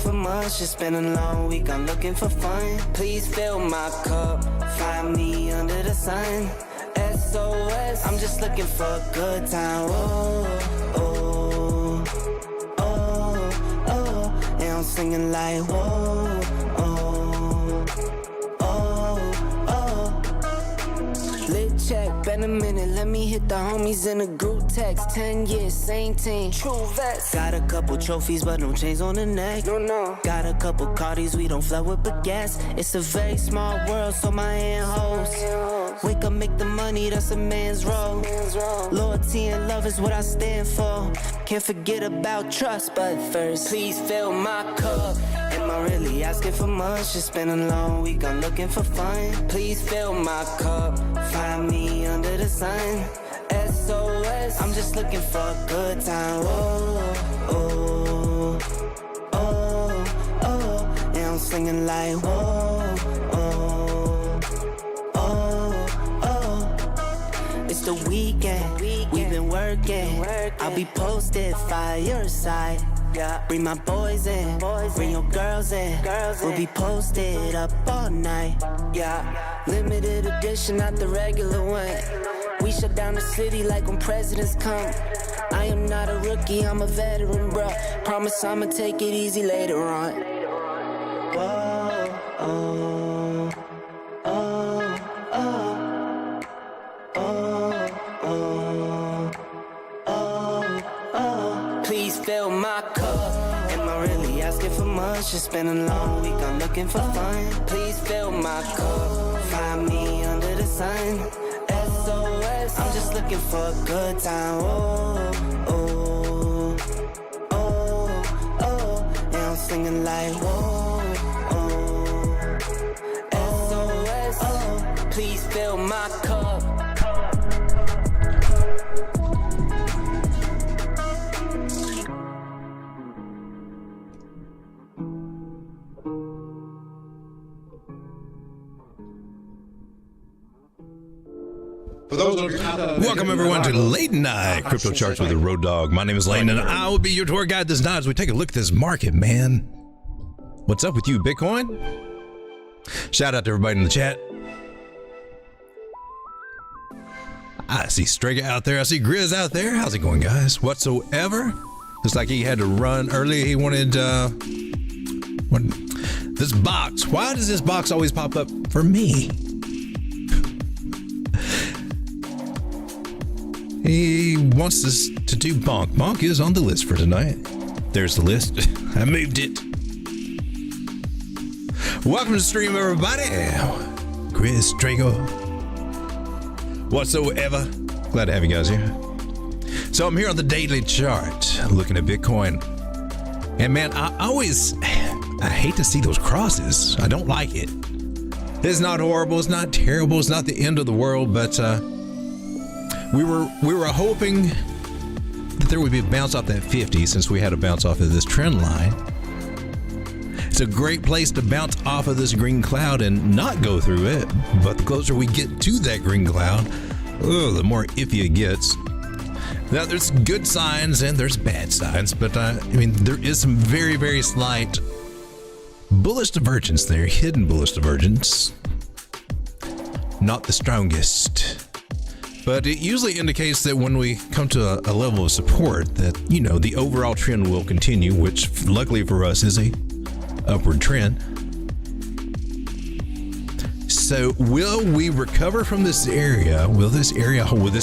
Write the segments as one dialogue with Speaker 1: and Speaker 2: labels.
Speaker 1: for much, it's been a long week, I'm looking for fun. Please fill my cup, find me under the sun. SOS, I'm just looking for a good time. Oh, oh, oh, oh, and I'm singing like whoa, oh, oh, oh. Lit check, been a minute, let me hit the homies in a group text. 10 years, same team, true vets. Got a couple trophies, but no chains on the neck. No. Got a couple Cardis, we don't flood with baguettes. It's a very small world, so my hand holds. Wake up, make the money, that's a man's role. Loyalty and love is what I stand for. Can't forget about trust, but first, please fill my cup. Am I really asking for much? It's been a long week, I'm looking for fun. Please fill my cup, find me under the sun. SOS, I'm just looking for a good time. Oh, oh, oh, oh, and I'm singing like whoa, oh, oh, oh. It's the weekend, we've been working. I'll be posted, fire side. Yeah. Bring my boys in, bring your girls in. We'll be posted up all night. Yeah. Limited edition, not the regular one. We shut down the city like when presidents come. I am not a rookie, I'm a veteran, bro. Promise I'ma take it easy later on. Whoa, oh, oh, oh, oh, oh, oh, oh. Please fill my cup. Am I really asking for much? It's been a long week, I'm looking for fun. Please fill my cup, find me under the sun. SOS, I'm just looking for a good time. Oh, oh, oh, oh, and I'm singing like whoa, oh, SOS, oh, please fill my cup.
Speaker 2: Welcome everyone to Late Night Crypto Charts with the Road Dog. My name is Lane and I will be your tour guide this night as we take a look at this market, man. What's up with you, Bitcoin? Shout out to everybody in the chat. I see Strega out there. I see Grizz out there. How's it going, guys? Whatsoever. Looks like he had to run early. He wanted this box. Why does this box always pop up for me? He wants us to do Bonk. Bonk is on the list for tonight. There's the list. I moved it. Welcome to the stream, everybody. Chris Drago. Whatsoever. Glad to have you guys here. So I'm here on the daily chart looking at Bitcoin. And man, I hate to see those crosses. I don't like it. It's not horrible. It's not terrible. It's not the end of the world, but we were hoping that there would be a bounce off that 50 since we had a bounce off of this trend line. It's a great place to bounce off of this green cloud and not go through it. But the closer we get to that green cloud, the more iffy it gets. Now there's good signs and there's bad signs, but I mean there is some very, very slight bullish divergence there, hidden bullish divergence. Not the strongest. But it usually indicates that when we come to a level of support that, you know, the overall trend will continue, which luckily for us is a upward trend. So will we recover from this area? Will this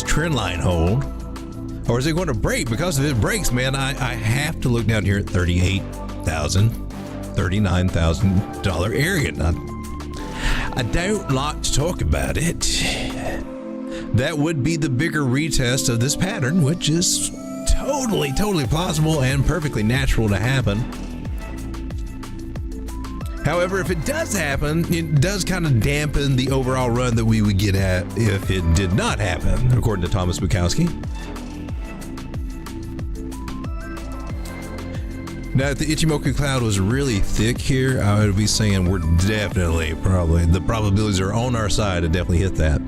Speaker 2: trend line hold? Or is it going to break? Because if it breaks, man, I have to look down here at $38,000, $39,000 area. Now, I don't like to talk about it. That would be the bigger retest of this pattern, which is totally plausible and perfectly natural to happen. However, if it does happen, it does kind of dampen the overall run that we would get at if it did not happen, according to Thomas Bukowski. Now, if the Ichimoku cloud was really thick here, I would be saying we're definitely, the probabilities are on our side to definitely hit that.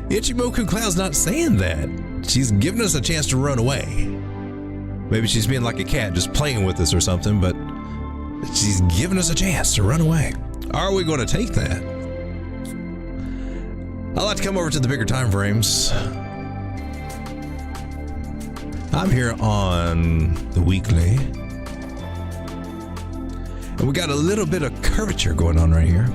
Speaker 2: Ichimoku cloud's not saying that. She's giving us a chance to run away. Maybe she's being like a cat, just playing with us or something, but She's giving us a chance to run away. Are we going to take that? I like to come over to the bigger time frames. I'm here on the weekly. And we got a little bit of curvature going on right here.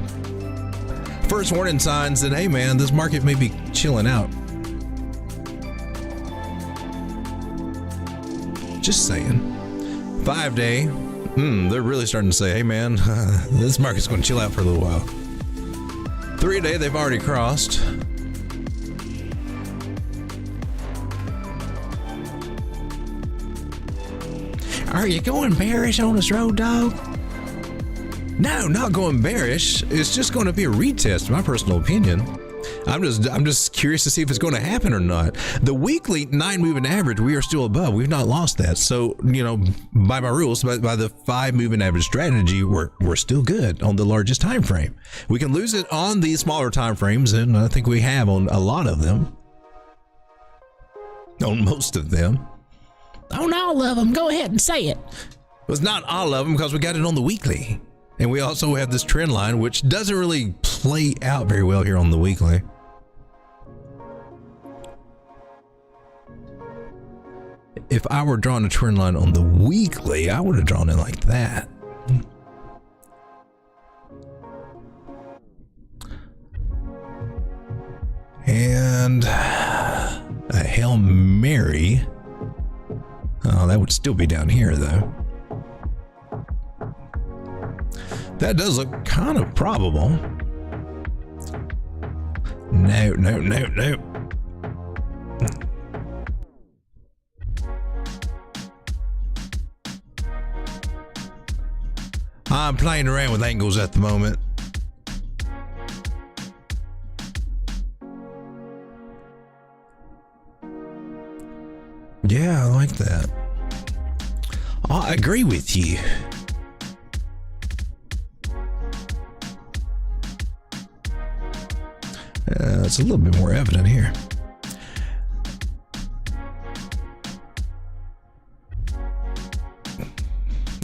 Speaker 2: First warning signs that, hey man, this market may be chilling out. Just saying. 5-day. They're really starting to say, hey man, this market's going to chill out for a little while. 3-day, they've already crossed. Are you going bearish on this road, dog? No, not going bearish. It's just going to be a retest, in my personal opinion. I'm just curious to see if it's going to happen or not. The weekly 9 moving average, we are still above. We've not lost that. So, you know, by my rules, by the 5 moving average strategy, we're still good on the largest time frame. We can lose it on these smaller time frames, and I think we have on a lot of them. On most of them. On all of them. Go ahead and say it. Well, it's not all of them because we got it on the weekly. And we also have this trend line, which doesn't really play out very well here on the weekly. If I were drawing a trend line on the weekly, I would have drawn it like that. And a Hail Mary. Oh, that would still be down here though. That does look kind of probable. No. I'm playing around with angles at the moment. Yeah, I like that. I agree with you. It's a little bit more evident here.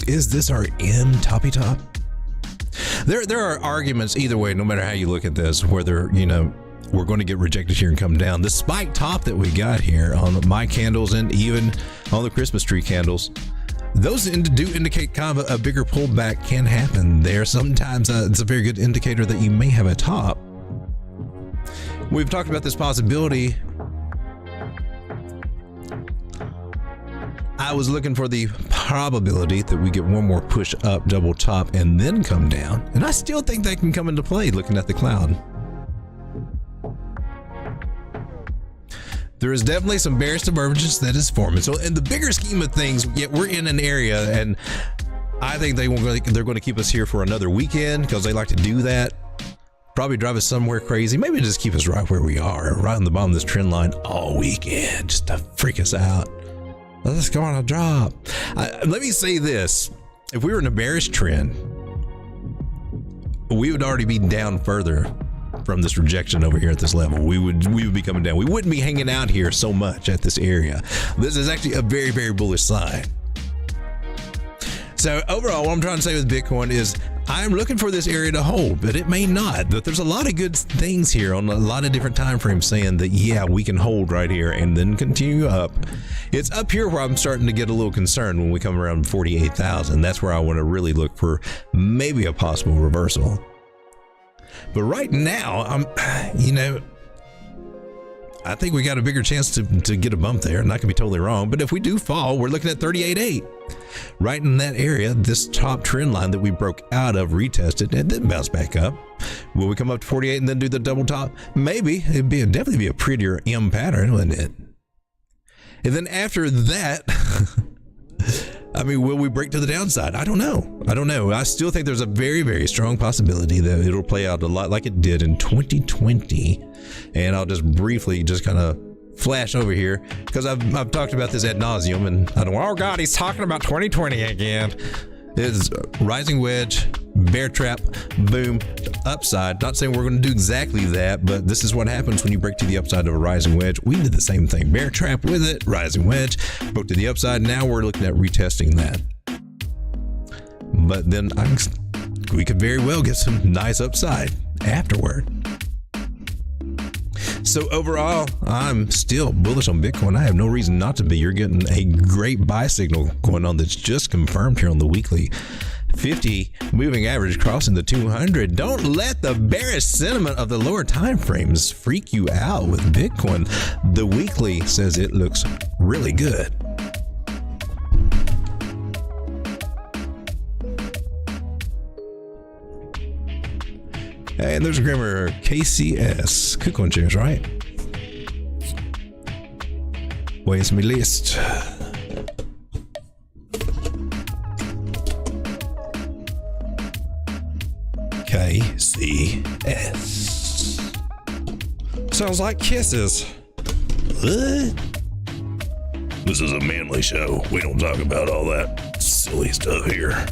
Speaker 2: Is this our end toppy top? There are arguments either way, no matter how you look at this, whether, you know, we're going to get rejected here and come down. The spike top that we got here on my candles and even on the Christmas tree candles, those do indicate kind of a bigger pullback can happen there. Sometimes it's a very good indicator that you may have a top. We've talked about this possibility. I was looking for the probability that we get one more push up, double top, and then come down. And I still think that can come into play looking at the cloud. There is definitely some bearish divergence that is forming. So in the bigger scheme of things, yet we're in an area, and I think they're going to keep us here for another weekend because they like to do that. Probably drive us somewhere crazy. Maybe just keep us right where we are, right on the bottom of this trend line all weekend, just to freak us out. Let's go on a drop. Let me say this. If we were in a bearish trend, we would already be down further from this rejection over here at this level. We would be coming down. We wouldn't be hanging out here so much at this area. This is actually a very, very bullish sign. So overall, what I'm trying to say with Bitcoin is I'm looking for this area to hold, but it may not. But there's a lot of good things here on a lot of different time frames saying that, yeah, we can hold right here and then continue up. It's up here where I'm starting to get a little concerned when we come around 48,000. That's where I want to really look for maybe a possible reversal. But right now, I think we got a bigger chance to get a bump there, and I could be totally wrong. But if we do fall, we're looking at 38.8. Right in that area, this top trend line that we broke out of, retested, and then bounced back up. Will we come up to 48 and then do the double top? Maybe. It'd definitely be a prettier M pattern, wouldn't it? And then after that, I mean, will we break to the downside? I don't know. I still think there's a very, very strong possibility that it'll play out a lot like it did in 2020. And I'll just briefly just kind of flash over here because I've talked about this ad nauseum, and I don't, oh God, he's talking about 2020 again. It's rising wedge, bear trap, boom, upside. Not saying we're going to do exactly that, but this is what happens when you break to the upside of a rising wedge. We did the same thing. Bear trap with it, rising wedge, broke to the upside. Now we're looking at retesting that. but then we could very well get some nice upside afterward. So overall, I'm still bullish on Bitcoin. I have no reason not to be. You're getting a great buy signal going on that's just confirmed here on the weekly 50 moving average crossing the 200. Don't let the bearish sentiment of the lower time frames freak you out with Bitcoin. The weekly says it looks really good. And there's a grammar KCS, KuCoin shares, right? Where's my list? KCS. Sounds like kisses. What? This is a manly show. We don't talk about all that silly stuff here.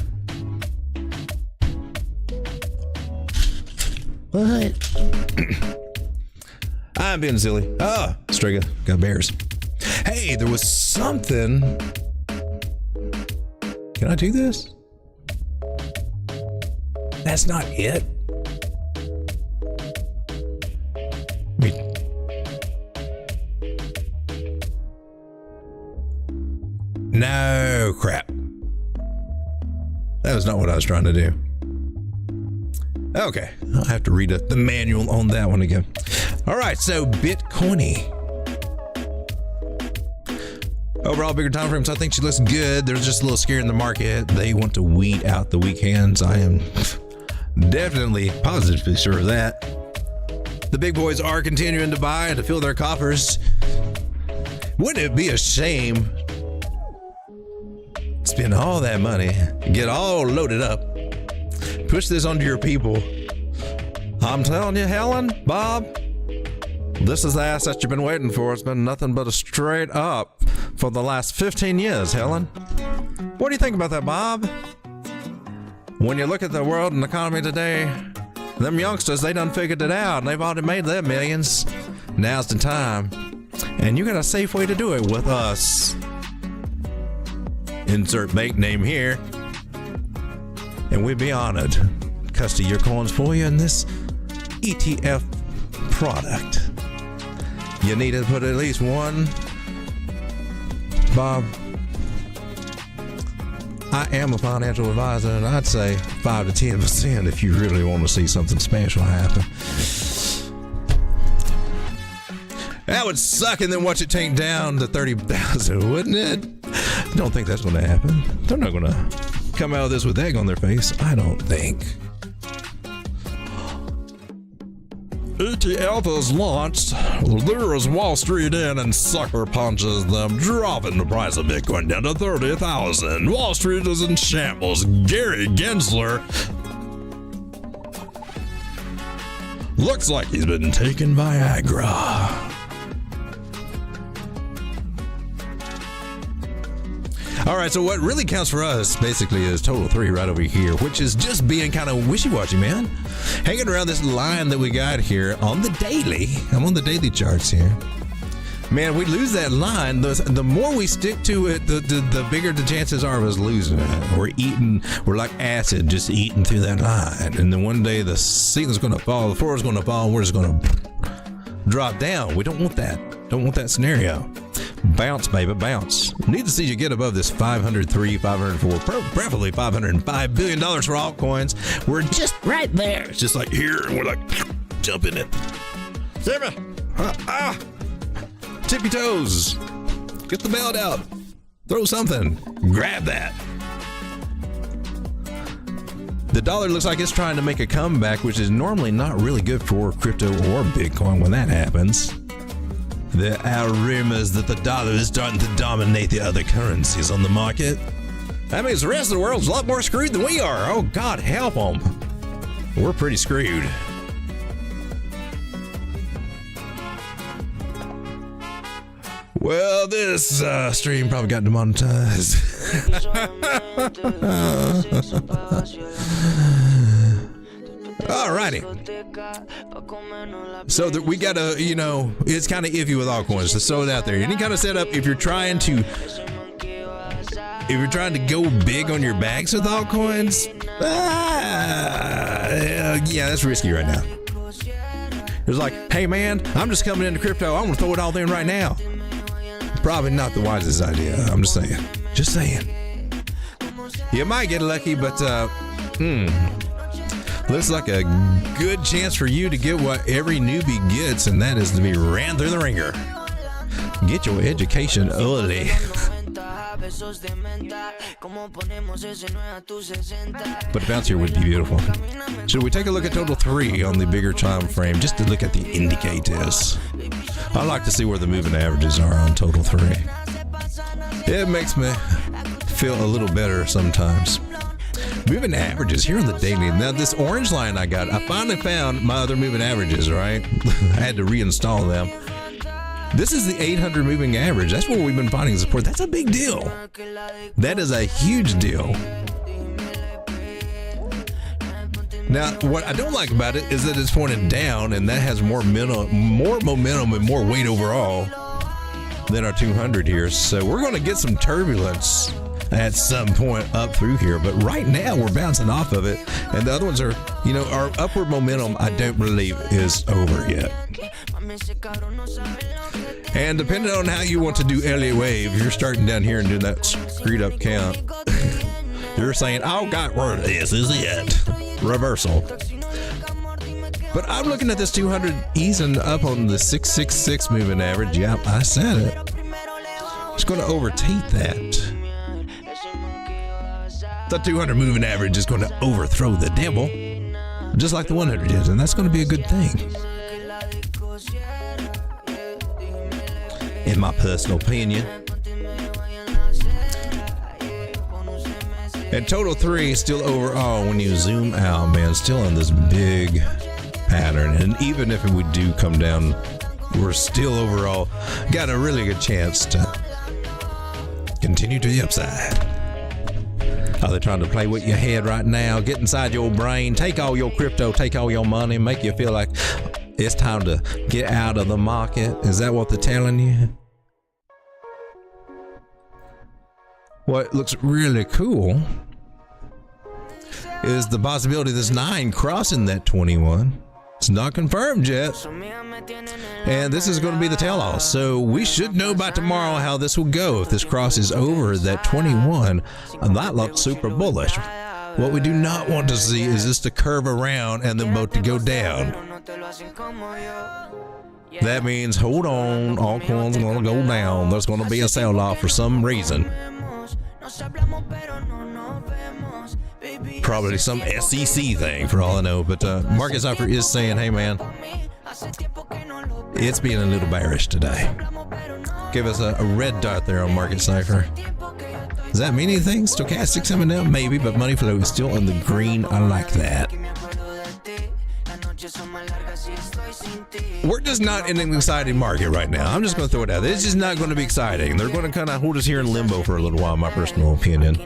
Speaker 2: What? I'm being silly. Strega got bears. Hey, there was something. Can I do this? That's not it. No, crap. That was not what I was trying to do. Okay, I'll have to read the manual on that one again. All right, so Bitcoin. Overall, bigger time frames, I think she looks good. There's just a little scare in the market. They want to weed out the weak hands. I am definitely positively sure of that. The big boys are continuing to buy to fill their coffers. Wouldn't it be a shame? Spend all that money, get all loaded up, push this onto your people. I'm telling you, Helen, Bob, this is the asset you've been waiting for. It's been nothing but a straight up for the last 15 years, Helen. What do you think about that, Bob? When you look at the world and economy today, them youngsters, they done figured it out and they've already made their millions. Now's the time. And you got a safe way to do it with us. Insert bank name here. And we'd be honored to custody your coins for you in this ETF product. You need to put at least one. Bob, I am a financial advisor, and I'd say 5 to 10% if you really want to see something special happen. That would suck, and then watch it tank down to 30,000, wouldn't it? I don't think that's going to happen. They're not going to come out of this with egg on their face, I don't think. ETF is launched, lures Wall Street in and sucker punches them, dropping the price of Bitcoin down to 30,000. Wall Street is in shambles. Gary Gensler looks like he's been taking Viagra. All right, so what really counts for us basically is total 3 right over here, which is just being kind of wishy-washy, man. Hanging around this line that we got here on the daily. I'm on the daily charts here. Man, we lose that line. The more we stick to it, the bigger the chances are of us losing it. We're like acid, just eating through that line. And then one day the ceiling's going to fall, the floor is going to fall, and we're just going to drop down. We don't want that. Don't want that scenario. Bounce, baby, bounce. Need to see you get above this 503, 504, preferably $505 billion for altcoins. We're just right there. It's just like here, and we're like jumping it. Sammy, tippy toes. Get the belt out. Throw something. Grab that. The dollar looks like it's trying to make a comeback, which is normally not really good for crypto or Bitcoin when that happens. There are rumors that the dollar is starting to dominate the other currencies on the market. That means the rest of the world's a lot more screwed than we are. Oh, God, help them. We're pretty screwed. Well, this stream probably got demonetized. Alrighty. So that we gotta, it's kind of iffy with altcoins. To throw it out there. Any kind of setup, if you're trying to if you're trying to go big on your bags with altcoins, yeah, that's risky right now. It's like, hey man, I'm just coming into crypto. I'm gonna throw it all in right now. Probably not the wisest idea. I'm just saying. Just saying. You might get lucky, but looks like a good chance for you to get what every newbie gets, and that is to be ran through the ringer. Get your education early. But a bounce here would be beautiful. Should we take a look at total 3 on the bigger time frame just to look at the indicators? I like to see where the moving averages are on total 3. It makes me feel a little better sometimes. Moving averages here on the daily. Now this orange line I finally found my other moving averages, right? I had to reinstall them. This is the 800 moving average. That's where we've been finding support. That's a big deal. That is a huge deal. Now, what I don't like about it is that it's pointed down, and that has more momentum and more weight overall than our 200 here. So we're going to get some turbulence at some point up through here. But right now, we're bouncing off of it. And the other ones are, our upward momentum, I don't believe is over yet. And depending on how you want to do Elliott Wave, if you're starting down here and doing that screwed up count, you're saying, oh God, this is it. Reversal. But I'm looking at this 200 easing up on the 666 moving average. Yep, I said it. It's going to overtake that. The 200 moving average is going to overthrow the devil, just like the 100 is, and that's going to be a good thing. In my personal opinion. And total 3 still overall, when you zoom out, man, still in this big pattern. And even if we do come down, we're still overall got a really good chance to continue to the upside. Are they trying to play with your head right now? Get inside your brain, take all your crypto, take all your money, make you feel like it's time to get out of the market. Is that what they're telling you? What looks really cool is the possibility of this 9 crossing that 21. It's not confirmed yet. And this is going to be the tell-all. So we should know by tomorrow how this will go. If this crosses over that 21, and that looks super bullish. What we do not want to see is this to curve around and then both to go down. That means, hold on, altcoins are going to go down. There's going to be a sell-off for some reason. Probably some SEC thing for all I know, but Market Cypher is saying, hey man, it's being a little bearish today. Give us a red dot there on Market Cypher. Does that mean anything? Stochastic coming down? Maybe, but money flow is still in the green. I like that. We're just not in an exciting market right now. I'm just going to throw it out there. It's just not going to be exciting. They're going to kind of hold us here in limbo for a little while, in my personal opinion.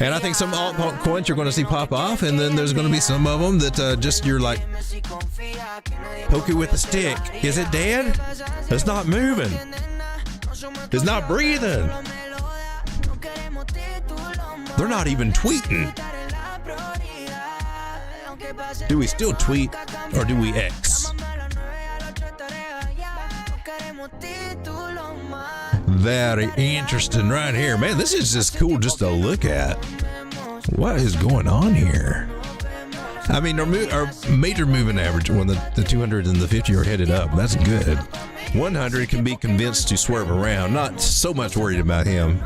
Speaker 2: And I think some altcoins you're going to see pop off, and then there's going to be some of them that just you're like, poke it with a stick. Is it dead? It's not moving. It's not breathing. They're not even tweeting. Do we still tweet or do we X? Very interesting right here. Man, this is just cool just to look at. What is going on here? I mean, our major moving average, when the 200 and the 50 are headed up, that's good. 100 can be convinced to swerve around. Not so much worried about him.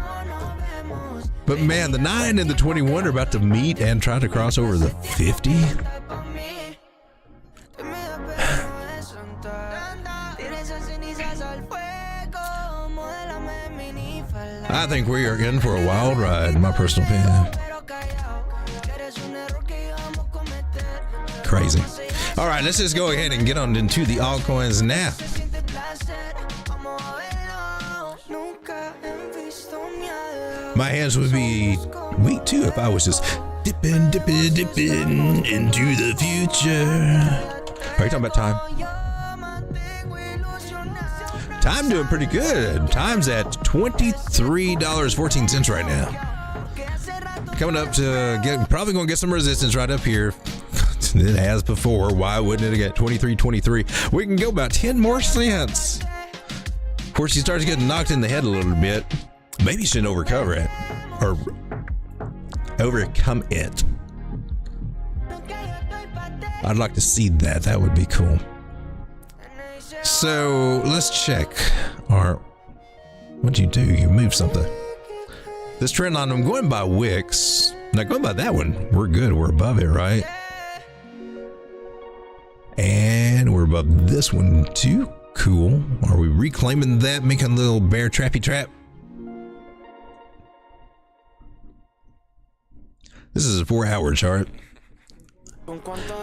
Speaker 2: But man, the 9 and the 21 are about to meet and try to cross over the 50. I think we are in for a wild ride, in my personal opinion. Crazy. All right, let's just go ahead and get on into the altcoins now. My hands would be weak too if I was just dipping into the future. Are you talking about time? Time doing pretty good. Time's at $23.14 right now. Coming up to probably going to get some resistance right up here. It has before. Why wouldn't it get 23.23? We can go about 10 more cents. Of course, she starts getting knocked in the head a little bit. Maybe she shouldn't overcover it or overcome it. I'd like to see that. That would be cool. So let's check our. What'd you do? You moved something. This trend line, I'm going by wicks. Not going by that one. We're good. We're above it, right? And we're above this one too. Cool. Are we reclaiming that, making a little bear trappy trap? This is a 4-hour chart.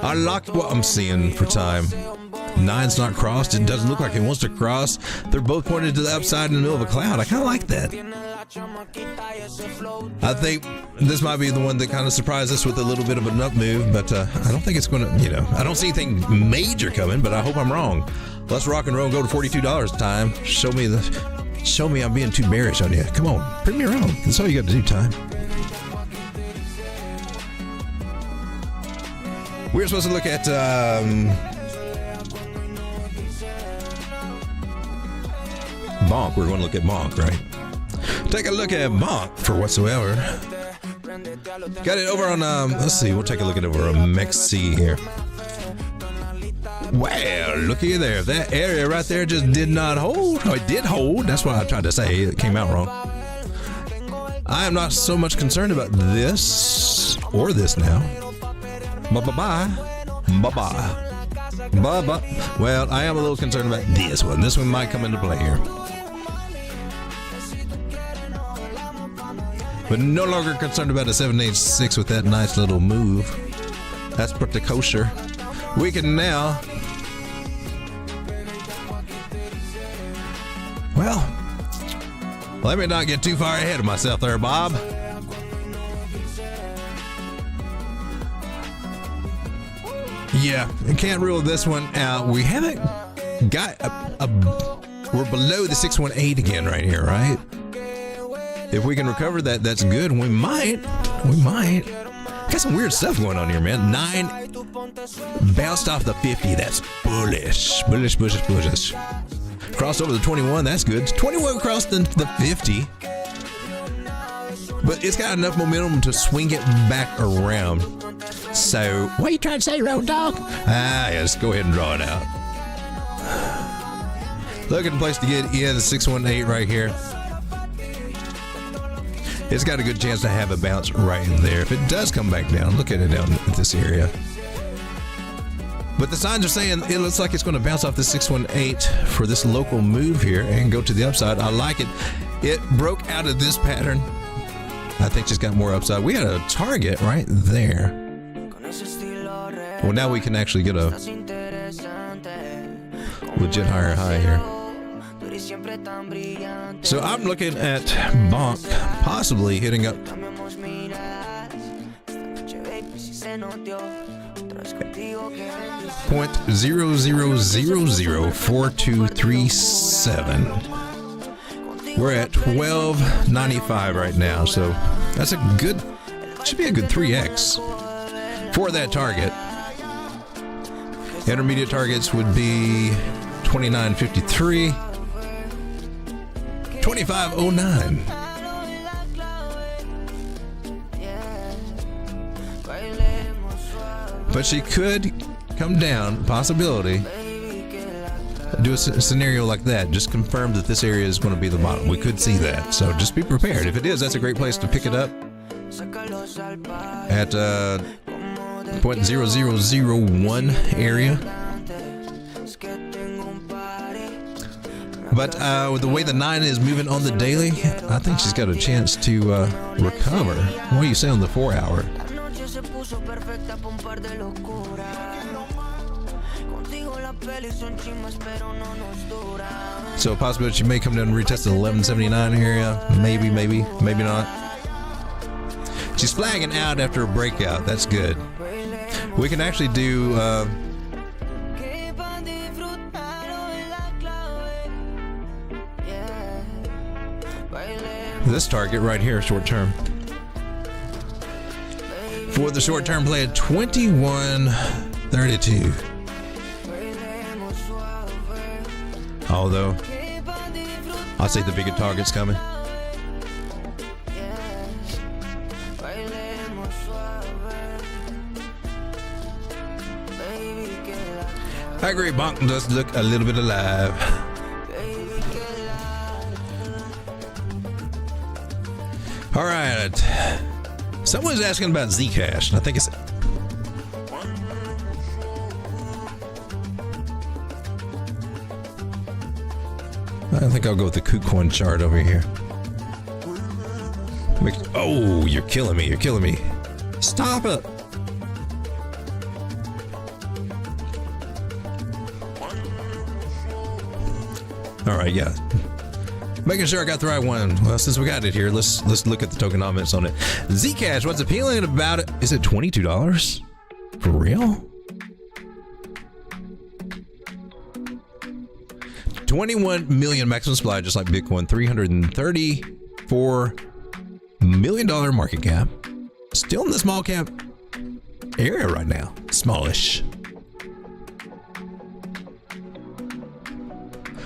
Speaker 2: I like what I'm seeing for time. 9's not crossed. It doesn't look like it wants to cross. They're both pointed to the upside in the middle of a cloud. I kind of like that. I think this might be the one that kind of surprised us with a little bit of an up move, but I don't think it's going to, I don't see anything major coming, but I hope I'm wrong. Let's rock and roll. Go to $42 time. Show me I'm being too bearish on you. Come on, prove me wrong. That's all you got to do, time. We're supposed to look at Bonk. We're going to look at Bonk, right? Take a look at Bonk for whatsoever. Got it over on, let's see, we'll take a look at over a Mexi here. Wow, looky there. That area right there just did not hold. Oh, it did hold. That's what I tried to say. It came out wrong. I am not so much concerned about this or this now. Bye-bye. Bye-bye. Bye-bye. Well, I am a little concerned about this one. This one might come into play here. But no longer concerned about a 786 with that nice little move. That's pretty kosher. We can now. Well, let me not get too far ahead of myself there, Bob. Yeah, I can't rule this one out. We haven't got we're below the 618 again right here, right? If we can recover that, that's good. We might. Got some weird stuff going on here, man. 9 bounced off the 50. That's bullish. Bullish. Crossed over the 21. That's good. 21 crossed the 50. But it's got enough momentum to swing it back around. So, what are you trying to say, road dog? Yeah, let's go ahead and draw it out. Look at the place to get in, the 618 right here. It's got a good chance to have a bounce right in there. If it does come back down, look at it down at this area. But the signs are saying it looks like it's going to bounce off the 618 for this local move here and go to the upside. I like it. It broke out of this pattern. I think it's got more upside. We had a target right there. Well, now we can actually get a legit higher high here. So I'm looking at Bonk possibly hitting up 0.00004237. We're at 1295 right now, so that's a good, should be a good 3x for that target. Intermediate targets would be 2953, 2509. But she could come down, possibility. Do a scenario like that. Just confirm that this area is going to be the bottom. We could see that. So just be prepared. If it is, that's a great place to pick it up at 0.0001 area. But with the way the 9 is moving on the daily, I think she's got a chance to recover. What do you say on the 4 hour? So a possibility she may come down and retest the 1179 area. Maybe not. She's flagging out after a breakout. That's good. We can actually do this target right here, short term. For the short term play at 21.32. Although, I'll say the bigger target's coming. I agree, Bonk does look a little bit alive. All right. Someone's asking about Zcash, and I think it's... I think I'll go with the KuCoin chart over here. Oh, you're killing me. You're killing me. Stop it. All right, yeah. Making sure I got the right one. Well, since we got it here, let's look at the tokenomics on it. Zcash, what's appealing about it? Is it $22? For real? 21 million maximum supply, just like Bitcoin. $334 million market cap. Still in the small cap area right now. Smallish.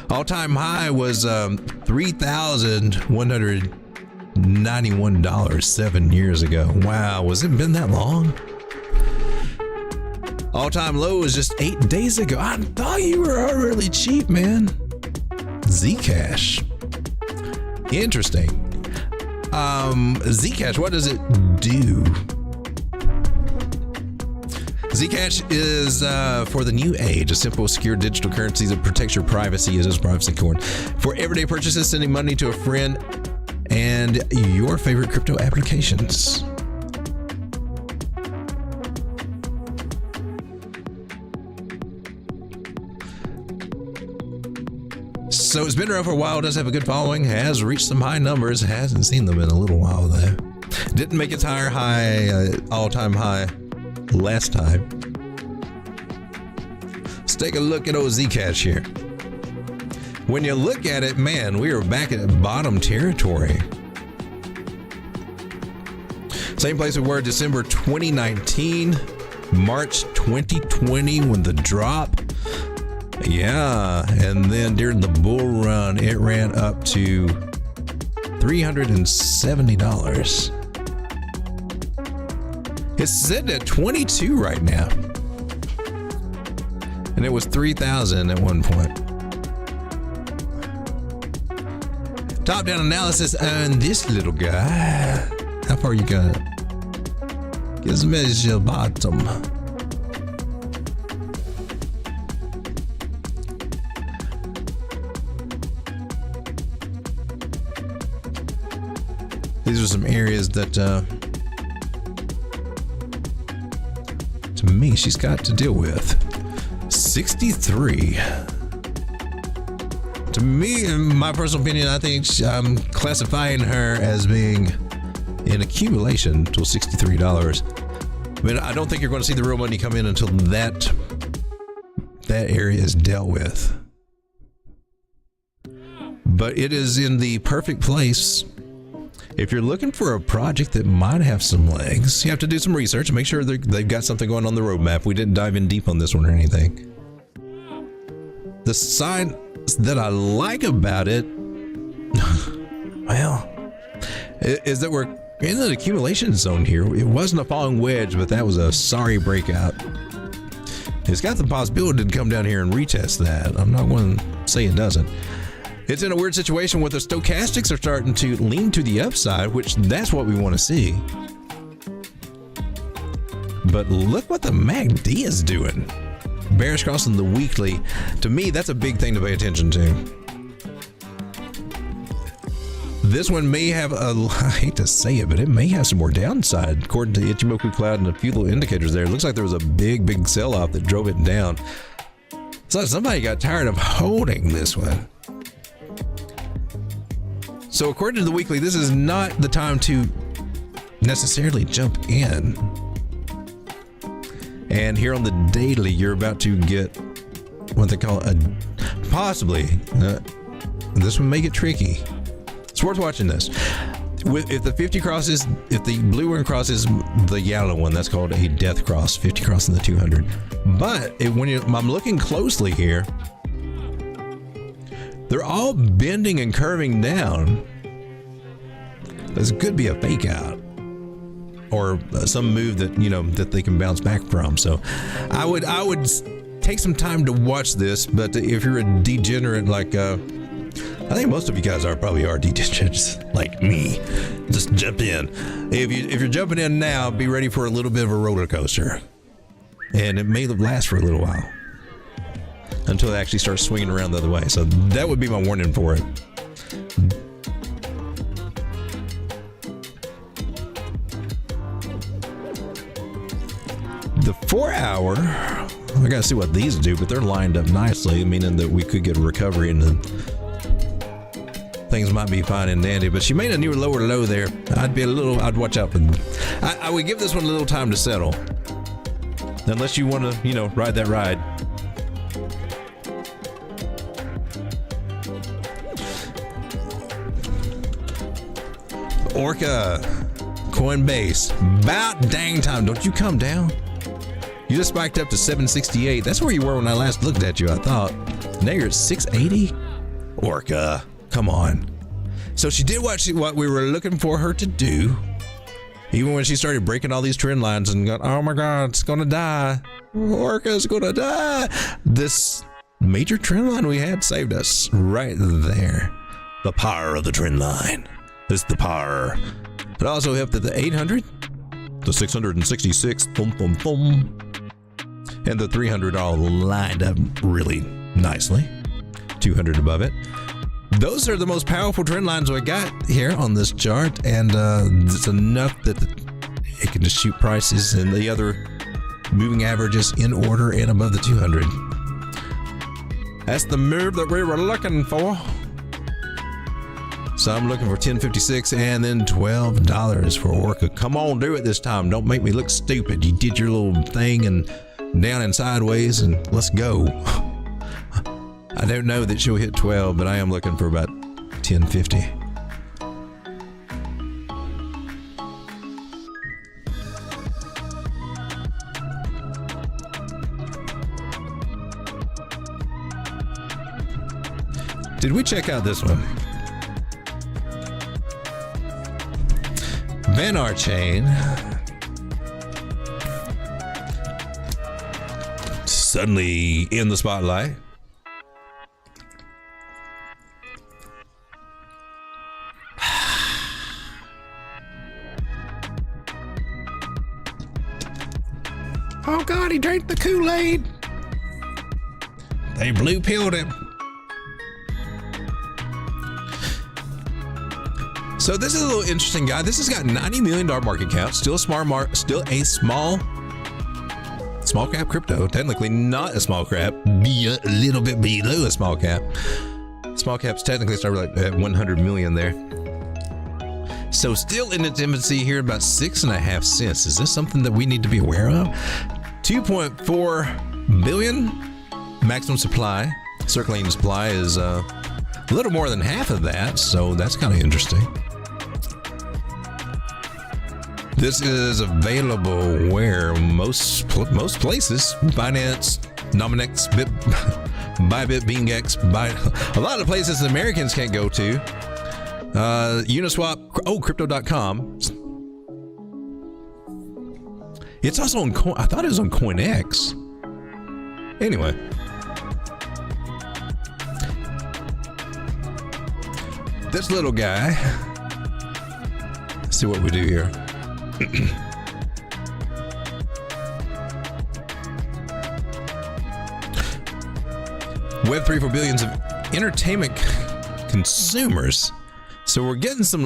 Speaker 2: All-time high was $3,191 7 years ago. Wow, was it been that long? All-time low was just 8 days ago. I thought you were really cheap, man. Zcash. Interesting. Zcash, what does it do? Zcash is for the new age, a simple, secure digital currency that protects your privacy as a privacy coin. For everyday purchases, sending money to a friend, and your favorite crypto applications. So it's been around for a while, does have a good following, has reached some high numbers, hasn't seen them in a little while though. Didn't make its higher all-time high last time. Let's take a look at old Zcash here. When you look at it, man, we are back at bottom territory. Same place we were December 2019, March 2020 when the drop. Yeah, and then during the bull run, it ran up to $370. It's sitting at 22 right now. And it was 3,000 at one point. Top-down analysis on this little guy. How far you got? Gives measure bottom. These are some areas that, to me, she's got to deal with. 63. To me, in my personal opinion, I think I'm classifying her as being in accumulation till $63. But I don't think you're going to see the real money come in until that area is dealt with. But it is in the perfect place. If you're looking for a project that might have some legs, you have to do some research and make sure they've got something going on the roadmap. We didn't dive in deep on this one or anything. The sign that I like about it, well, is that we're in an accumulation zone here. It wasn't a falling wedge, but that was a sorry breakout. It's got the possibility to come down here and retest that. I'm not going to say it doesn't. It's in a weird situation where the stochastics are starting to lean to the upside, which that's what we want to see. But look what the MACD is doing. Bearish crossing the weekly. To me, that's a big thing to pay attention to. This one may have I hate to say it, but it may have some more downside. According to Ichimoku Cloud and a few little indicators there, it looks like there was a big sell-off that drove it down. So somebody got tired of holding this one. So according to the weekly, this is not the time to necessarily jump in. And here on the daily, you're about to get what they call a possibly. This one may get tricky. It's worth watching this. If the 50 crosses, if the blue one crosses the yellow one, that's called a death cross. 50 crossing the 200. But I'm looking closely here, they're all bending and curving down. This could be a fake out or some move that, that they can bounce back from. So I would take some time to watch this. But if you're a degenerate like I think most of you guys probably are degenerates like me, just jump in. If you're jumping in now, be ready for a little bit of a roller coaster, and it may last for a little while until it actually starts swinging around the other way. So that would be my warning for it. The 4 hour, I gotta see what these do, but they're lined up nicely, meaning that we could get a recovery and things might be fine and dandy. But she made a new lower low there. I'd watch out for them. I would give this one a little time to settle, unless you want to, ride that ride. Orca, Coinbase, about dang time. Don't you come down. You just spiked up to 768. That's where you were when I last looked at you, I thought. Now you're at 680? Orca, come on. So she did what we were looking for her to do. Even when she started breaking all these trend lines and got, oh my God, it's gonna die. Orca's gonna die. This major trend line we had saved us right there. The power of the trend line. This is the power. It also helped at the 800, the 666, boom, boom, boom. And the 300 all lined up really nicely. 200 above it. Those are the most powerful trend lines we got here on this chart, and it's enough that it can just shoot prices and the other moving averages in order and above the 200. That's the move that we were looking for. So I'm looking for 10.56 and then $12 for Orca. Come on, do it this time. Don't make me look stupid. You did your little thing and down and sideways, and let's go. I don't know that she'll hit 12, but I am looking for about 10.50. Did we check out this one? Bitmart chain. Suddenly in the spotlight. Oh God, he drank the Kool-Aid. They blue pilled him. So this is a little interesting guy. This has got $90 million market cap. Still a small cap crypto. Technically not a small cap. Be a little bit below a small cap. Small caps technically start at 100 million there. So still in its infancy here, about 6.5 cents. Is this something that we need to be aware of? 2.4 billion maximum supply. Circulating supply is a little more than half of that, so that's kind of interesting. This is available where most places, Binance, Nominex, Bybit, BingX, a lot of places Americans can't go to. Uniswap, Crypto.com. It's also on I thought it was on CoinEx. Anyway. This little guy. Let's see what we do here. Web3 for billions of entertainment consumers. So we're getting some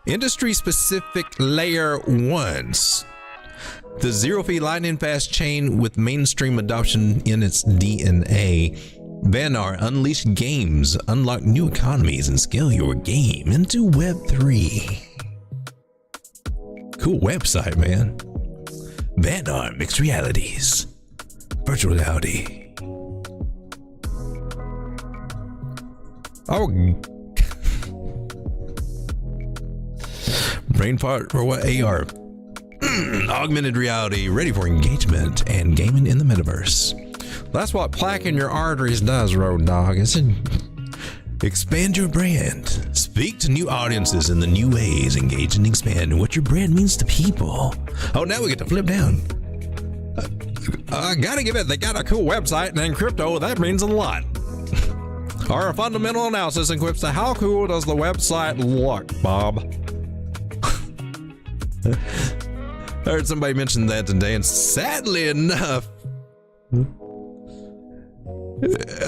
Speaker 2: industry-specific layer ones. The zero-fee lightning fast chain with mainstream adoption in its DNA. Bitmart, unleash games, unlock new economies, and scale your game into Web3. Cool website, man. Bitmart, mixed realities, virtual reality. Oh, Brain fart for what? AR. Augmented reality, ready for engagement and gaming in the metaverse. That's what plaquing your arteries does, road dog. It's expand your brand. Speak to new audiences in the new ways. Engage and expand what your brand means to people. Oh, now we get to flip down. I gotta give it, they got a cool website, and in crypto, that means a lot. Our fundamental analysis equips to how cool does the website look, Bob? I heard somebody mention that today, and sadly enough,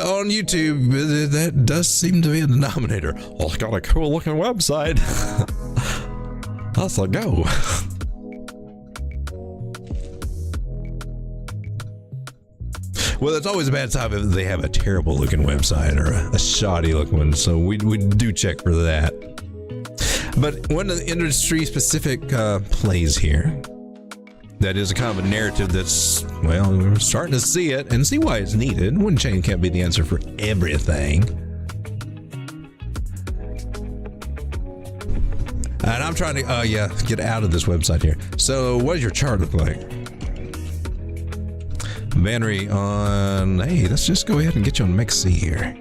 Speaker 2: on YouTube, that does seem to be a denominator. Oh, it's got a cool looking website. Let's go. Well, it's always a bad time if they have a terrible looking website or a shoddy looking one, so we do check for that. But one of the industry specific plays here, that is a kind of a narrative that's, well, we're starting to see it and see why it's needed. One chain can't be the answer for everything. And I'm trying to, get out of this website here. So what does your chart look like? Bannery on, hey, let's just go ahead and get you on MXC here.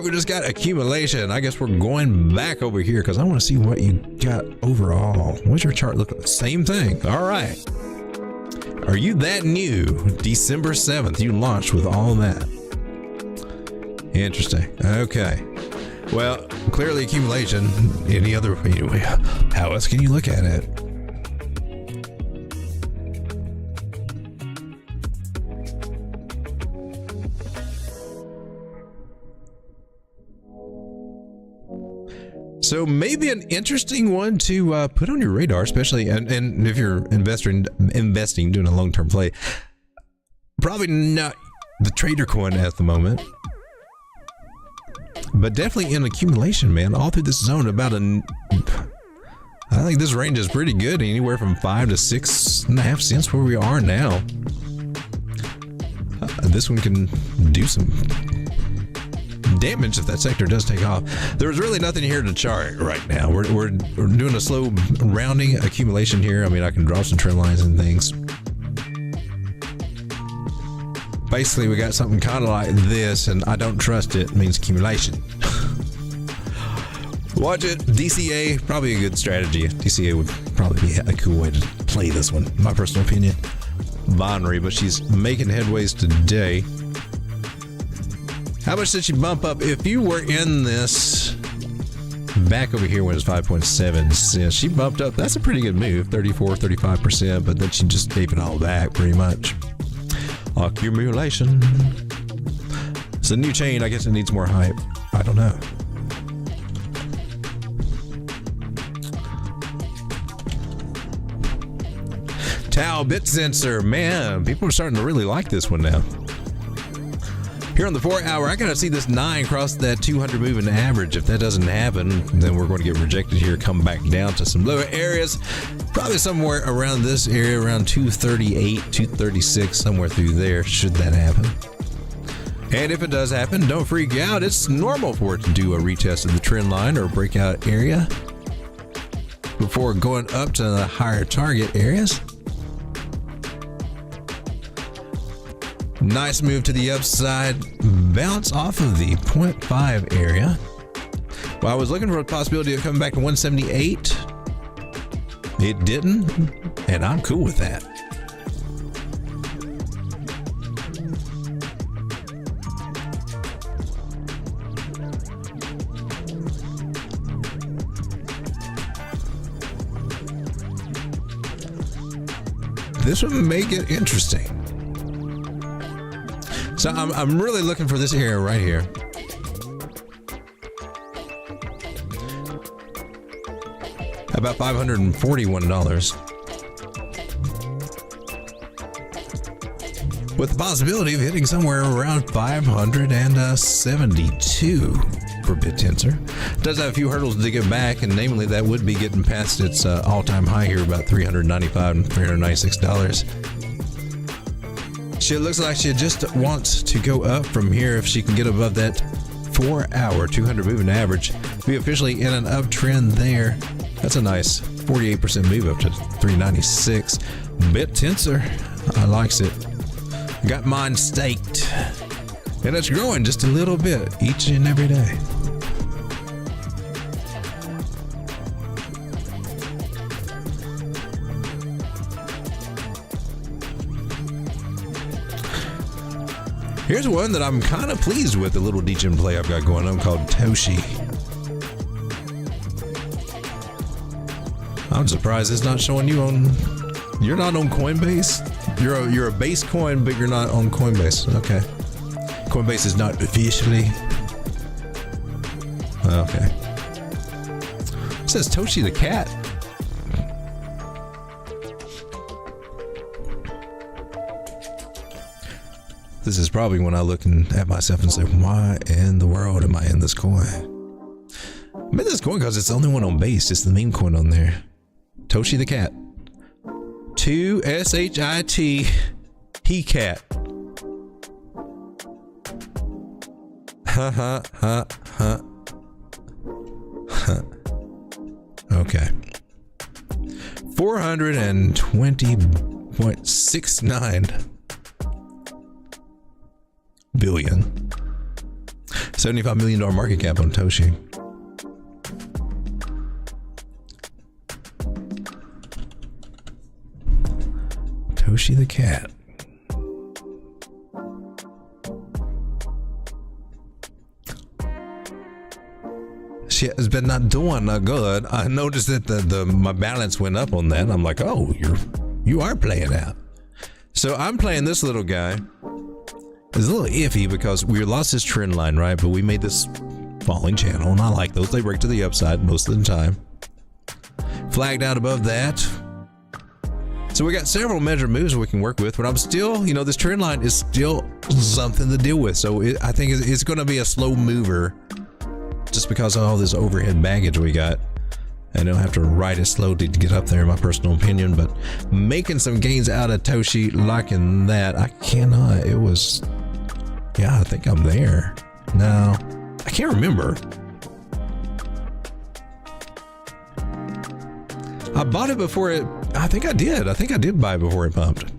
Speaker 2: We just got accumulation. I guess we're going back over here because I want to see what you got overall. What's your chart look like? Same thing. All right. Are you that new? December 7th, you launched with all that. Interesting. Okay. Well, clearly accumulation. Any other, how else can you look at it? So maybe an interesting one to put on your radar, especially and if you're investing, doing a long-term play. Probably not the trader coin at the moment, but definitely in accumulation, man. All through this zone, about I think this range is pretty good, anywhere from 5 to 6.5 cents where we are now. This one can do some damage if that sector does take off. There's really nothing here to chart right now. We're doing a slow rounding accumulation here. I mean, I can draw some trend lines and things. Basically, we got something kind of like this, and I don't trust it. It means accumulation. Watch it. DCA, probably a good strategy. DCA would probably be a cool way to play this one, my personal opinion. Binary, but she's making headways today. How much did she bump up? If you were in this back over here when it's 5.7 cents, she bumped up. That's a pretty good move, 35%, but then she just gave it all back pretty much. Accumulation. It's a new chain. I guess it needs more hype. I don't know. Tau bit sensor. Man, people are starting to really like this one now. Here on the 4 hour, I gotta see this 9 cross that 200 moving average. If that doesn't happen, then we're going to get rejected here, come back down to some lower areas. Probably somewhere around this area, around 238, 236, somewhere through there, should that happen. And if it does happen, don't freak out. It's normal for it to do a retest of the trend line or breakout area before going up to the higher target areas. Nice move to the upside, bounce off of the 0.5 area. Well, I was looking for a possibility of coming back to 178. It didn't, and I'm cool with that. This would make it interesting. So I'm really looking for this area right here. About $541. With the possibility of hitting somewhere around 572 for BitTensor. It does have a few hurdles to get back, and namely that would be getting past its all-time high here, about $395 and $396. She looks like she just wants to go up from here if she can get above that 4-hour 200 moving average. We officially in an uptrend there. That's a nice 48% move up to 396. Bit tensor, I likes it. Got mine staked, and it's growing just a little bit each and every day. Here's one that I'm kind of pleased with, the little Degen play I've got going on called Toshi. I'm surprised it's not showing you on. You're not on Coinbase. You're a base coin, but you're not on Coinbase. Okay. Coinbase is not officially. Okay. It says Toshi the cat. This is probably when I look at myself and say, why in the world am I in this coin? I'm in this coin because it's the only one on base. It's the meme coin on there. Toshi the cat. 2SHIT. He cat. Okay. 420.69 billion. $75 million market cap on Toshi. Toshi the cat. She has been not doing good. I noticed that my balance went up on that. I'm like, oh, you are playing out. So I'm playing this little guy. It's a little iffy because we lost this trend line, right? But we made this falling channel, and I like those. They break to the upside most of the time. Flagged out above that. So we got several measured moves we can work with, but I'm still, this trend line is still something to deal with. So I think it's going to be a slow mover just because of all this overhead baggage we got. I don't have to ride it slowly to get up there, in my personal opinion, but making some gains out of Toshi, liking that. I cannot. It was, yeah, I think I'm there. No, I can't remember. I bought it before it, I think I did buy it before it pumped.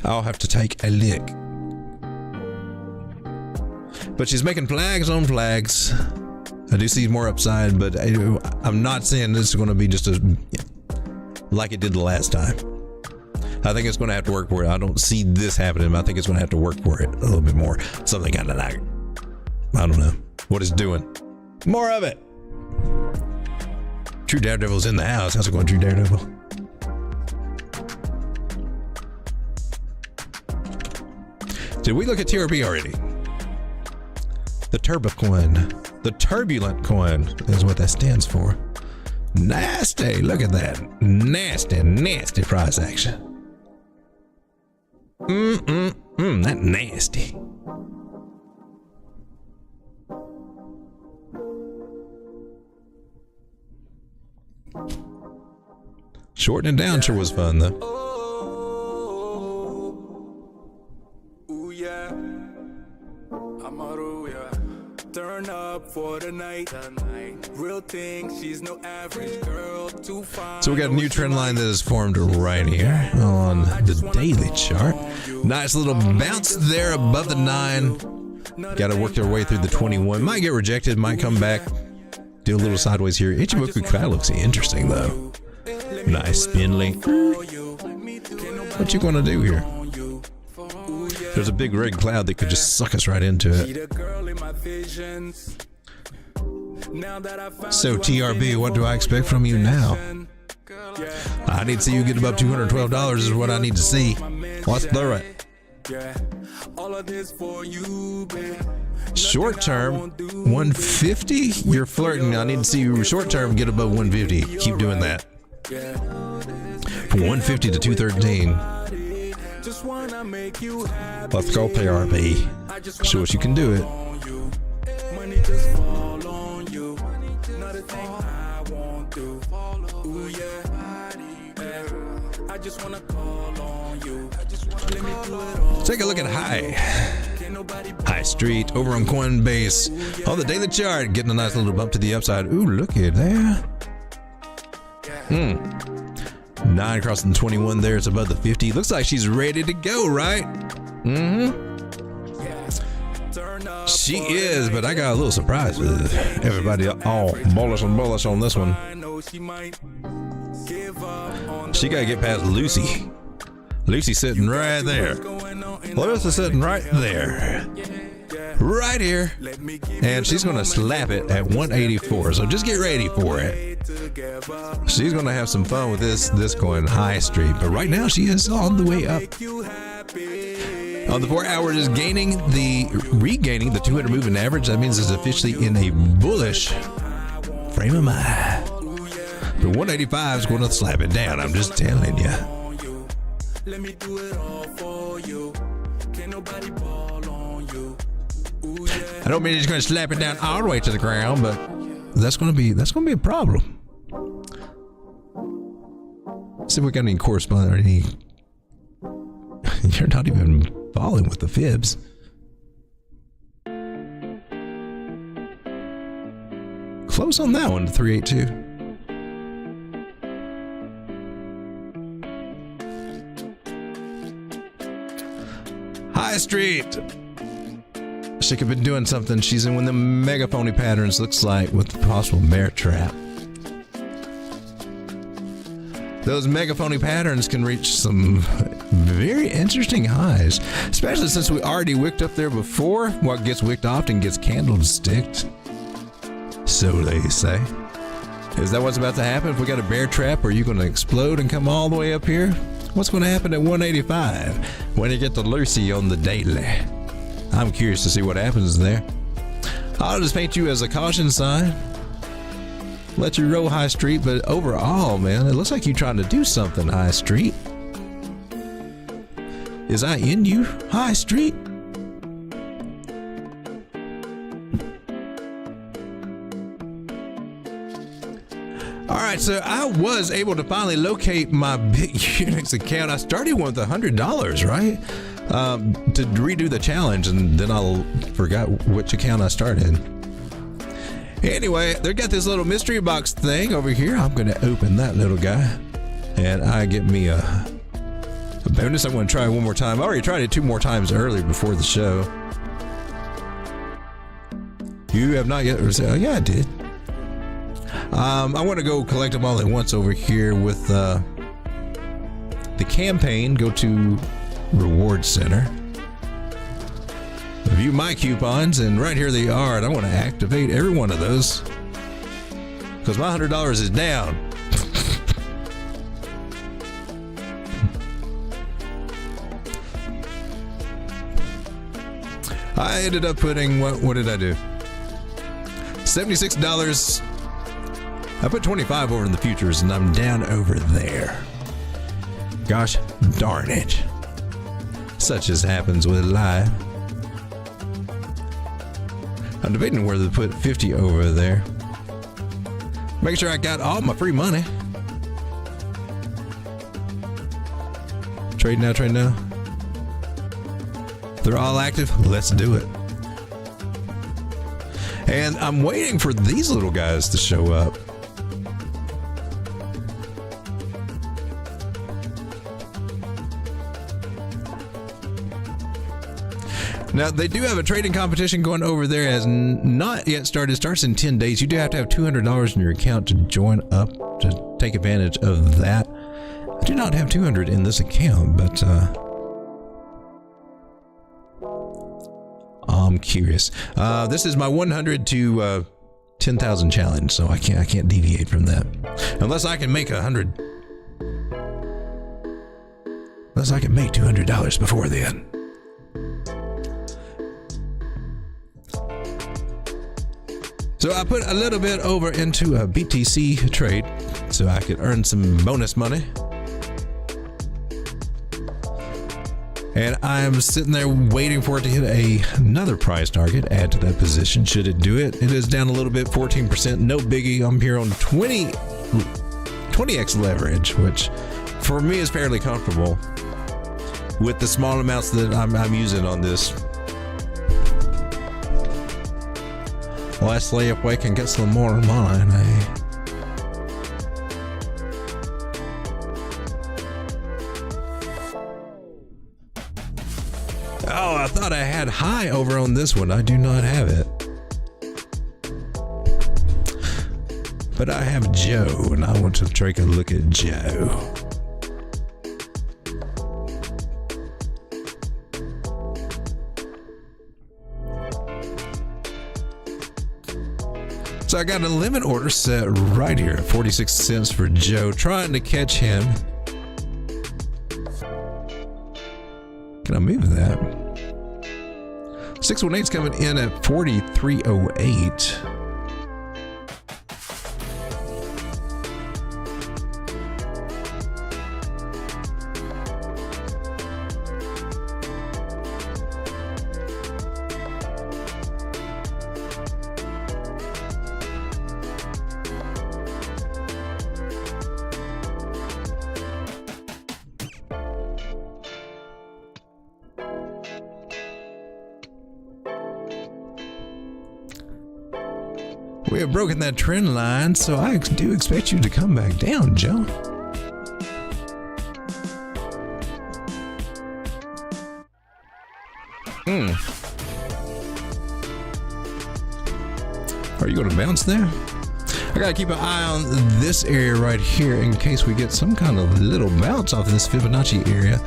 Speaker 2: I'll have to take a look. But she's making flags on flags. I do see more upside, but I'm not saying this is going to be just like it did the last time. I think it's going to have to work for it. I don't see this happening. I think it's going to have to work for it a little bit more. Something kind of like, I don't know what it's doing. More of it. True Daredevil's in the house. How's it going, True Daredevil? Did we look at TRP already? The TurboCoin. The turbulent coin is what that stands for. Nasty. Look at that. Nasty, nasty price action. That nasty. Shortening down sure was fun though.
Speaker 3: Turn up for the night. Real thing, she's no average girl. Too fine.
Speaker 2: So we got a new trend line that is formed right here on the daily chart. Nice little bounce there above the 9. Got to work their way through the 21. Might get rejected, might come back. Do a little sideways here. Ichimoku Kai looks interesting though. Nice spin link. What you gonna do here? There's a big red cloud that could just suck us right into it. So TRB, what do I expect from you now? I need to see you get above $212 is what I need to see. Let's do it. Short term, 150? You're flirting. I need to see you short term get above 150. Keep doing that. From 150 to 213. Let's go TRB. Show us you can do it. Take a look at High Street over on Coinbase on the daily chart, getting a nice little bump to the upside. Ooh, look at that. 9 crossing 21 there. It's above the 50. Looks like she's ready to go, right? She is, but I got a little surprise with everybody all bullish on this one. She got to get past Lucy. Lucy's sitting right there. Lucy's sitting right there. Right here. And she's going to slap it at 184. So just get ready for it. She's going to have some fun with this coin, High Street. But right now she is on the way up. On the 4 hour is regaining the 200 moving average. That means it's officially in a bullish frame of mind. But 185 is going to slap it down. I'm just telling you.
Speaker 3: Let me do it all for you. Can't nobody ball on you. Ooh, yeah.
Speaker 2: I don't mean it's going to slap it down all the way to the ground, but that's going to be a problem. Let's see if we got any corresponding. You're not even falling with the fibs. Close on that one to 382. High Street. She could have been doing something. She's in one of the mega phony patterns, looks like, with the possible bear trap. Those mega phony patterns can reach some very interesting highs, especially since we already wicked up there before. What gets wicked often gets candlesticked. So they say. Is that what's about to happen? If we got a bear trap, are you going to explode and come all the way up here? What's going to happen at 185 when you get to Lucy on the daily? I'm curious to see what happens there. I'll just paint you as a caution sign. Let you roll High Street, but overall, man, it looks like you're trying to do something, High Street. Is I in you, High Street? All right, so I was able to finally locate my BitUnix account. I started with $100, right? To redo the challenge, and then I forgot which account I started. Anyway, they got this little mystery box thing over here. I'm going to open that little guy, and I get me a bonus. I'm going to try it one more time. I already tried it 2 more times earlier before the show. You have not yet. Oh, yeah, I did. I want to go collect them all at once over here with the campaign. Go to Reward Center. View my coupons, and right here they are, and I want to activate every one of those because my $100 is down. I ended up putting, what did I do? $76. I put 25 over in the futures, and I'm down over there. Gosh darn it. Such as happens with live. I'm debating whether to put 50 over there. Make sure I got all my free money. Trade now, trade now. They're all active. Let's do it. And I'm waiting for these little guys to show up. Now, they do have a trading competition going over there. Has not yet started. It starts in 10 days. You do have to have $200 in your account to join up to take advantage of that. I do not have 200 in this account, but I'm curious. This is my 100 to 10,000 challenge, so I can't deviate from that unless I can make 100. Unless I can make $200 before then. So I put a little bit over into a BTC trade so I could earn some bonus money. And I'm sitting there waiting for it to hit another price target, add to that position. Should it do it? It is down a little bit, 14%. No biggie. I'm here on 20x leverage, which for me is fairly comfortable. with the small amounts that I'm using on this. Last layup way can get some more of mine, eh? Oh, I thought I had high over on this one. I do not have it. But I have Joe, and I want to take a look at Joe. So I got a limit order set right here at 46 cents for Joe, trying to catch him. Can I move that? 618's coming in at 43.08. We have broken that trend line, so I do expect you to come back down, Joe. Are you going to bounce there? I got to keep an eye on this area right here in case we get some kind of little bounce off this Fibonacci area.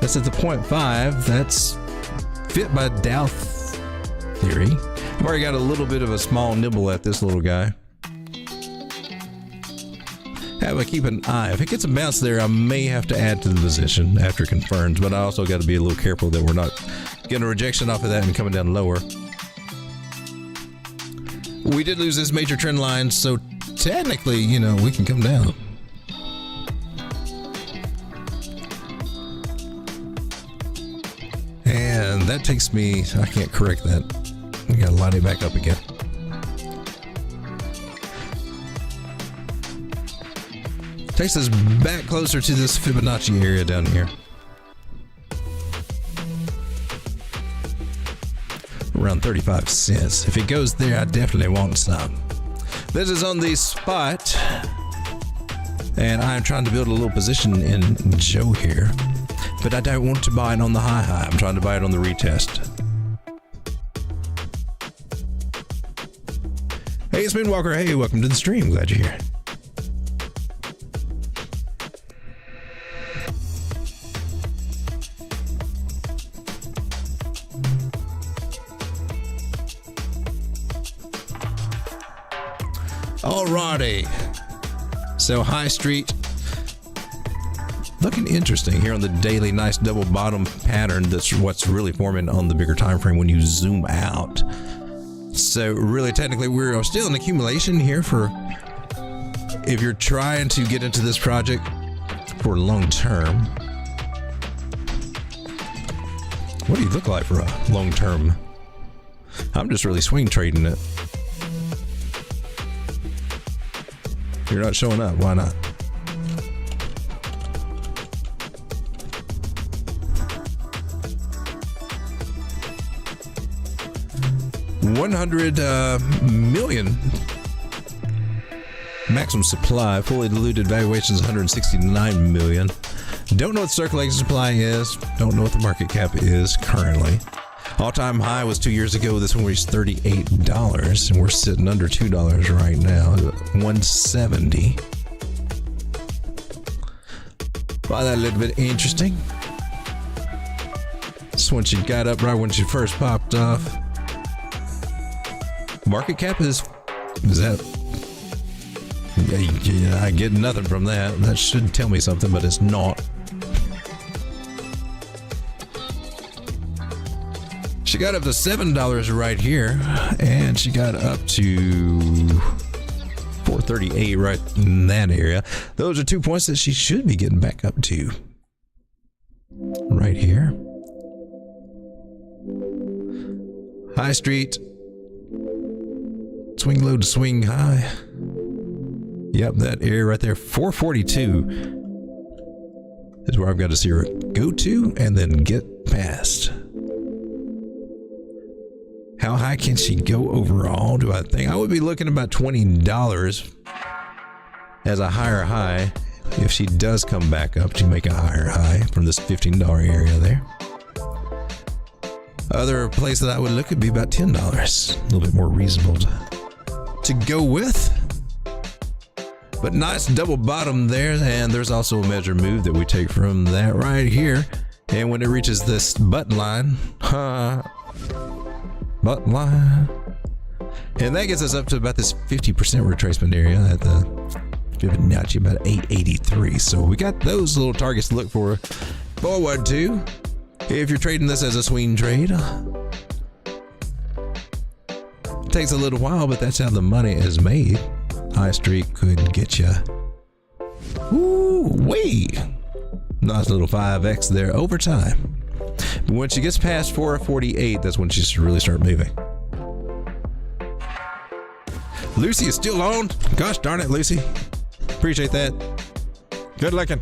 Speaker 2: That's at the 0.5. That's fit by Dow theory. I've already got a little bit of a small nibble at this little guy. Have to keep an eye. If it gets a bounce there, I may have to add to the position after it confirms, but I also got to be a little careful that we're not getting a rejection off of that and coming down lower. We did lose this major trend line, so technically, you know, we can come down. And that takes me, I can't correct that. We gotta line it back up again. Takes us back closer to this Fibonacci area down here. Around 35 cents. If it goes there, I definitely want some. This is on the spot. And I'm trying to build a little position in Joe here. But I don't want to buy it on the high. I'm trying to buy it on the retest. Hey, it's Moonwalker. Hey, welcome to the stream. Glad you're here. Alrighty. So High Street looking interesting here on the daily. Nice double bottom pattern. That's what's really forming on the bigger time frame when you zoom out. So really technically we're still in accumulation here for if you're trying to get into this project for long term. What do you look like for a long term? I'm just really swing trading it. You're not showing up. Why not? $100 million maximum supply. Fully diluted valuations 169 million. Don't know what circulating supply is. Don't know what the market cap is currently. All-time high was 2 years ago. This one reached $38, and we're sitting under $2 right now. 170. Find that a little bit interesting. This one she got up right when she first popped off. Market cap is that? Yeah, I get nothing from that. That should tell me something, but it's not. She got up to $7 right here, and she got up to 438 right in that area. Those are 2 points that she should be getting back up to. Right here. High Street. Swing low to swing high. Yep, that area right there, 442. is where I've got to see her go to and then get past. How high can she go overall, do I think? I would be looking about $20 as a higher high if she does come back up to make a higher high from this $15 area there. Other place that I would look would be about $10, a little bit more reasonable to go with. But nice double bottom there, and there's also a measure move that we take from that right here. And when it reaches this button line, button line, and that gets us up to about this 50% retracement area at the Fibonacci, about 883. So we got those little targets to look forward to if you're trading this as a swing trade. It takes a little while, but that's how the money is made. High streak could get you. Ooh, wait. Nice little 5x there over time. But when she gets past 448, that's when she should really start moving. Lucy is still on. Gosh darn it, Lucy. Appreciate that. Good looking.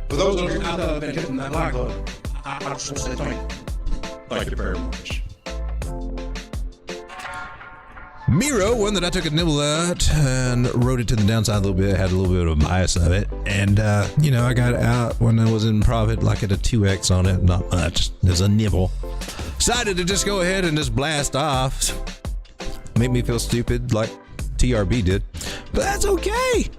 Speaker 4: For those of you out there that have been hitting that like button, I just want to say thank you very much.
Speaker 2: Miro, one that I took a nibble at and rode it to the downside a little bit, had a little bit of a bias of it. And, you know, I got out when I was in profit, like at a 2x on it, not much. There's a nibble. Decided to just go ahead and just blast off. Made me feel stupid like TRB did, but that's okay.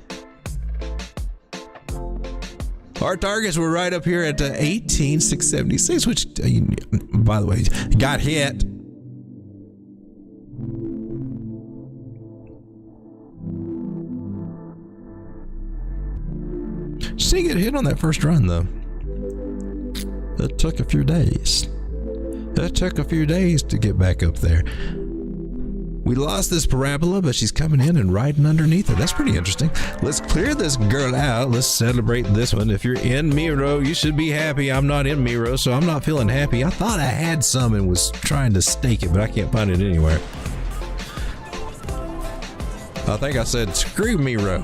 Speaker 2: Our targets were right up here at 18,676, which, by the way, got hit. She didn't get hit on that first run, though. It took a few days. It took a few days to get back up there. We lost this parabola, but she's coming in and riding underneath it. That's pretty interesting. Let's clear this girl out. Let's celebrate this one. If you're in Miro, you should be happy. I'm not in Miro, so I'm not feeling happy. I thought I had some and was trying to stake it, but I can't find it anywhere. I think I said, screw Miro.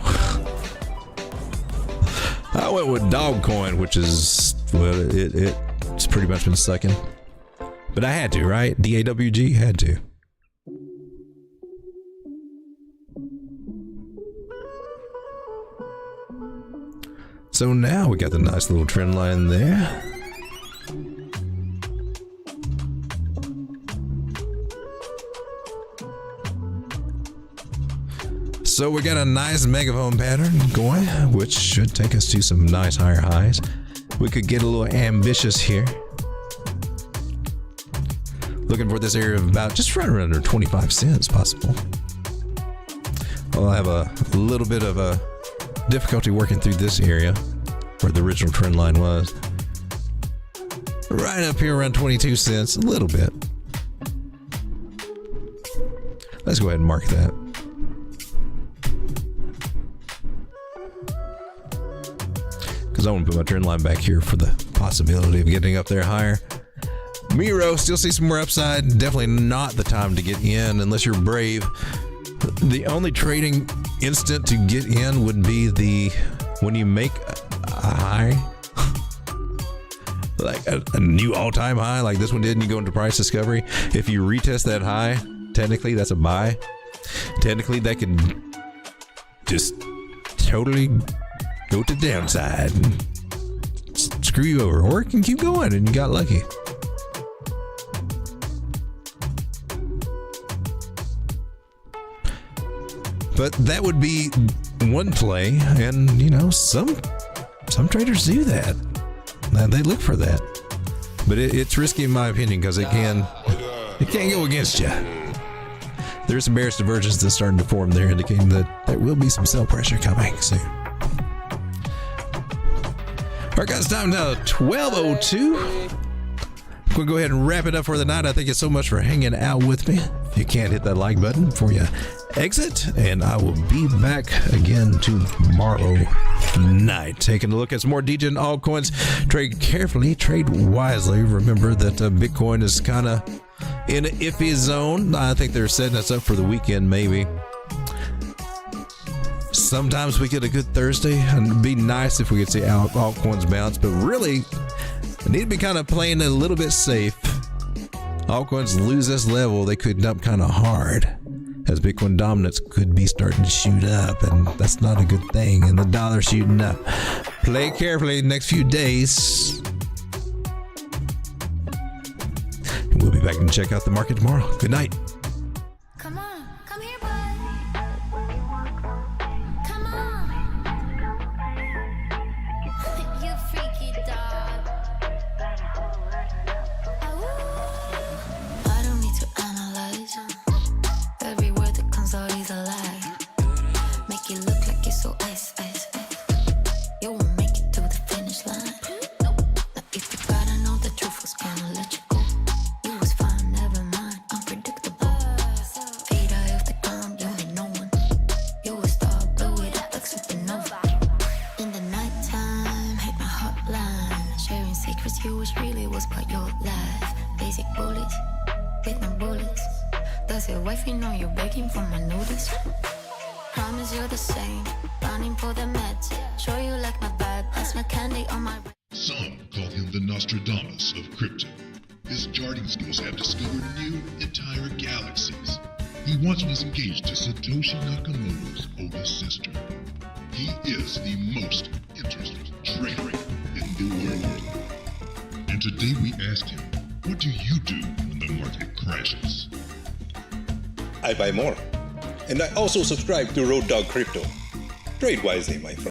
Speaker 2: I went with Dogcoin, which is, well, it's pretty much been sucking. But I had to, right? DAWG had to. So now we got the nice little trend line there. So we got a nice megaphone pattern going, which should take us to some nice higher highs. We could get a little ambitious here. Looking for this area of about just right around under 25 cents possible. I'll have a little bit of a difficulty working through this area where the original trend line was. Right up here around 22 cents, a little bit. Let's go ahead and mark that. Because I want to put my trend line back here for the possibility of getting up there higher. Miro, still see some more upside. Definitely not the time to get in unless you're brave. The only trading instant to get in would be when you make a high, like a new all-time high like this one did, and you go into price discovery. If you retest that high, technically that's a buy. Technically that could just totally go to the downside and screw you over, or it can keep going and you got lucky. But that would be one play, and you know, some traders do that. They look for that, but it's risky in my opinion because it can go against you. There's some bearish divergence that's starting to form there, indicating that there will be some sell pressure coming soon. All right, guys, time now 12:02. I'm gonna go ahead and wrap it up for the night. I thank you so much for hanging out with me. If you can't hit that like button before you exit, and I will be back again tomorrow night, taking a look at some more Degens altcoins. Trade carefully, trade wisely. Remember that Bitcoin is kind of in an iffy zone. I think they're setting us up for the weekend, maybe. Sometimes we get a good Thursday, and it'd be nice if we could see altcoins bounce, but really, I need to be kind of playing a little bit safe. Altcoins lose this level, they could dump kind of hard, as Bitcoin dominance could be starting to shoot up, and that's not a good thing, and the dollar shooting up. Play carefully the next few days. We'll be back and check out the market tomorrow. Good night.
Speaker 5: Come on, come here, bud. Come on. You freaky dog. I don't need to analyze. Every word that comes out is a lie. Make it look like you're so ice, ice, ice. You won't make it to the finish line. Now if you gotta know the truth was gonna let you go. You was fine, never mind, unpredictable. Feet eye off the ground, you ain't no one. You a star, blow it up like supernova. In the nighttime, hit my hotline. Sharing secrets, you wish really was part your life. Basic bullets, with no bullets. Does your wifey know you're begging for my notice? Promise you're the same, running for the meds. Show you like my vibe, pass my candy on my...
Speaker 6: Some call him the Nostradamus of crypto. His jarting skills have discovered new entire galaxies. He once was engaged to Satoshi Nakamoto's oldest sister. He is the most interesting trader in the world. And today we asked him, what do you do when the market crashes?
Speaker 7: I buy more. And I also subscribe to Road Dog Crypto. Trade wisely, my friend.